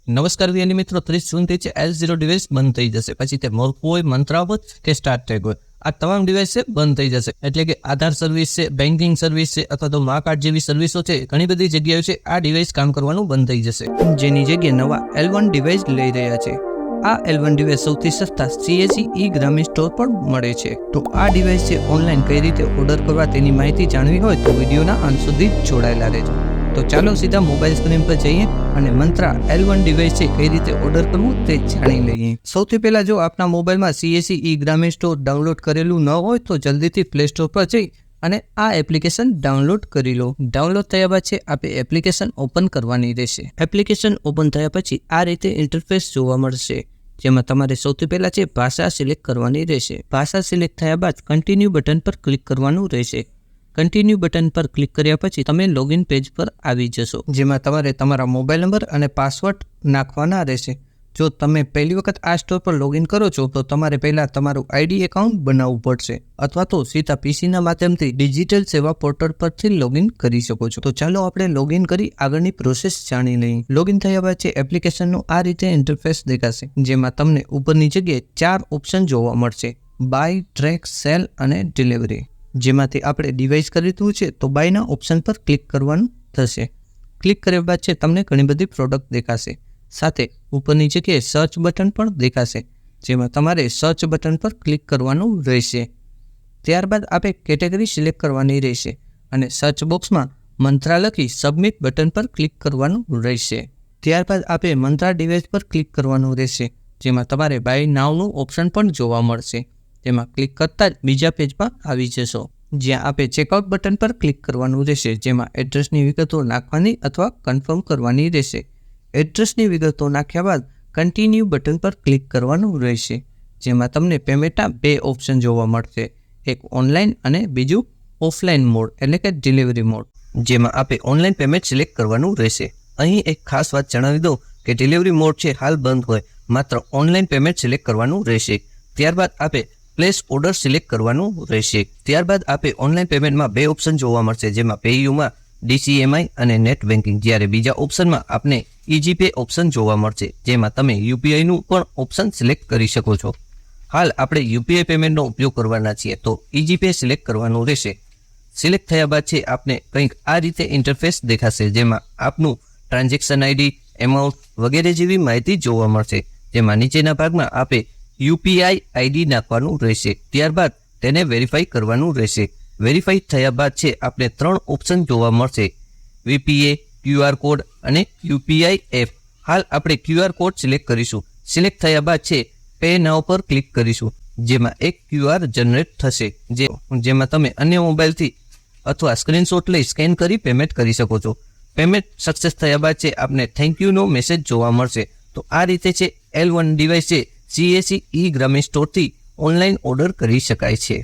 નમસ્કાર વિદ્યાર્થી મિત્રો, 30 જૂનથી છે L0 ડિવાઇસ બંધ થઈ જશે. પછી તે મોર્કો હોય, મંત્રા હોય કે સ્ટાર્ટ ટેગ હોય, આ તમામ ડિવાઇસ છે બંધ થઈ જશે. એટલે કે આધાર સર્વિસ છે, બેન્કિંગ સર્વિસ છે અથવા તો મા કાર્ડ જેવી સર્વિસો છે, ઘણી બધી જગ્યાએ છે આ ડિવાઇસ કામ કરવાનું બંધ થઈ જશે. જેની જગ્યાએ નવા L1 ડિવાઇસ લઈ રહ્યા છે. આ L1 ડિવાઇસ સૌથી સસ્તા CSE ગ્રામીણ સ્ટોર પર મળે છે. તો આ ડિવાઇસ છે ઓનલાઈન કઈ રીતે ઓર્ડર કરવા તેની માહિતી જાણવી હોય તો વિડીયોના અંત સુધી જોડાયેલા રહેજો. તો ચાલો સીધા મોબાઈલ સ્ક્રીન પર જઈએ અને મંત્રા L1 ડિવાઇસ છે કઈ રીતે ઓર્ડર કરવું તે જાણી લઈએ. સૌથી પહેલા જો આપના મોબાઈલમાં CSE ગ્રામીણ સ્ટોર ડાઉનલોડ કરેલું ન હોય તો જલ્દીથી પ્લે સ્ટોર પર જઈ અને આ એપ્લિકેશન ડાઉનલોડ કરી લો. ડાઉનલોડ થયા બાદ છે આપણે એપ્લિકેશન ઓપન કરવાની રહેશે. એપ્લિકેશન ઓપન થયા પછી આ રીતે ઇન્ટરફેસ જોવા મળશે, જેમાં તમારે સૌથી પહેલા છે ભાષા સિલેક્ટ કરવાની રહેશે. ભાષા સિલેક્ટ થયા બાદ કન્ટિન્યુ બટન પર ક્લિક કરવાનું રહેશે. કન્ટિન્યુ બટન પર ક્લિક કર્યા પછી તમે લોગિન પેજ પર આવી જશો, જેમાં તમારે તમારા મોબાઈલ નંબર અને પાસવર્ડ નાખવાના રહેશે. જો તમે પહેલી વખત આ સ્ટોર પર લોગિન કરો છો તો તમારે પહેલાં તમારું ID એકાઉન્ટ બનાવવું પડશે અથવા તો સીધા PCના માધ્યમથી ડિજિટલ સેવા પોર્ટલ પરથી લોગિન કરી શકો છો. તો ચાલો આપણે લોગિન કરી આગળની પ્રોસેસ જાણી લઈએ. લોગિન થયા બાદ છે એપ્લિકેશનનું આ રીતે ઇન્ટરફેસ દેખાશે, જેમાં તમને ઉપરની જગ્યાએ 4 ઓપ્શન જોવા મળશે: બાય, ટ્રેક, સેલ અને ડિલિવરી. જેમાંથી આપણે ડિવાઇસ ખરીદવું છે તો બાયના ઓપ્શન પર ક્લિક કરવાનું થશે. ક્લિક કર્યા બાદ છે તમને ઘણી બધી પ્રોડક્ટ દેખાશે. સાથે ઉપરની જગ્યાએ સર્ચ બટન પણ દેખાશે, જેમાં તમારે સર્ચ બટન પર ક્લિક કરવાનું રહેશે. ત્યારબાદ આપણે કેટેગરી સિલેક્ટ કરવાની રહેશે અને સર્ચ બોક્સમાં મંત્રા લખી સબમિટ બટન પર ક્લિક કરવાનું રહેશે. ત્યારબાદ આપણે મંત્રા ડિવાઇસ પર ક્લિક કરવાનું રહેશે, જેમાં તમારે બાય નાવનું ઓપ્શન પણ જોવા મળશે. તેમાં ક્લિક કરતાં જ બીજા પેજમાં આવી જશો, જ્યાં આપણે ચેકઆઉટ બટન પર ક્લિક કરવાનું રહેશે, જેમાં એડ્રેસની વિગતો નાખવાની અથવા કન્ફર્મ કરવાની રહેશે. એડ્રેસની વિગતો નાખ્યા બાદ કન્ટિન્યુ બટન પર ક્લિક કરવાનું રહેશે, જેમાં તમને પેમેન્ટના 2 ઓપ્શન જોવા મળશે, એક ઓનલાઈન અને બીજું ઓફલાઈન મોડ એટલે કે ડિલિવરી મોડ. જેમાં આપણે ઓનલાઈન પેમેન્ટ સિલેક્ટ કરવાનું રહેશે. અહીં એક ખાસ વાત જણાવી દઉં કે ડિલિવરી મોડ છે હાલ બંધ હોય, માત્ર ઓનલાઈન પેમેન્ટ સિલેક્ટ કરવાનું રહેશે. ત્યારબાદ આપણે પ્લેસ ઓર્ડર સિલેક્ટ કરવાનું રહેશે. ત્યારબાદ આપણે ઓનલાઈન પેમેન્ટમાં 2 ઓપ્શન જોવા મળશે, જેમાં પેયુમાં DCMI અને નેટ બેન્કિંગ. જ્યારે બીજા ઓપ્શનમાં આપણે EasyPay ઓપ્શન જોવા મળશે, જેમાં તમે UPIનું પણ ઓપ્શન સિલેક્ટ કરી શકો છો. હાલ આપણે UPI પેમેન્ટનો ઉપયોગ કરવાના છીએ તો EasyPay સિલેક્ટ કરવાનું રહેશે. સિલેક્ટ થયા બાદ છે આપણે કંઈક આ રીતે ઇન્ટરફેસ દેખાશે, જેમાં આપનું ટ્રાન્ઝેક્શન ID, એમાઉન્ટ વગેરે જેવી માહિતી જોવા મળશે. જેમાં નીચેના ભાગમાં આપણે UPI ID નાખવાનું રહેશે. ત્યારબાદ તેને વેરીફાઈ કરવાનું રહેશે. વેરીફાઈ થયા બાદ છે આપણે 3 ઓપ્શન જોવા મળશે: VPA, QR કોડ અને UPI એપ. હાલ આપણે QR કોડ સિલેક્ટ કરીશું. સિલેક્ટ થયા બાદ છે પે નાઉ પર ક્લિક કરીશું, જેમાં એક QR જનરેટ થશે, જેમાં તમે અન્ય મોબાઈલથી અથવા સ્ક્રીનશોટ લઈ સ્કેન કરી પેમેન્ટ કરી શકો છો. પેમેન્ટ સક્સેસ થયા બાદ છે આપણે થેન્ક યુનો મેસેજ જોવા મળશે. તો આ રીતે છે L1 ડિવાઇસ છે CSE ગ્રામીણ સ્ટોરથી ઓનલાઈન ઓર્ડર કરી શકાય છે.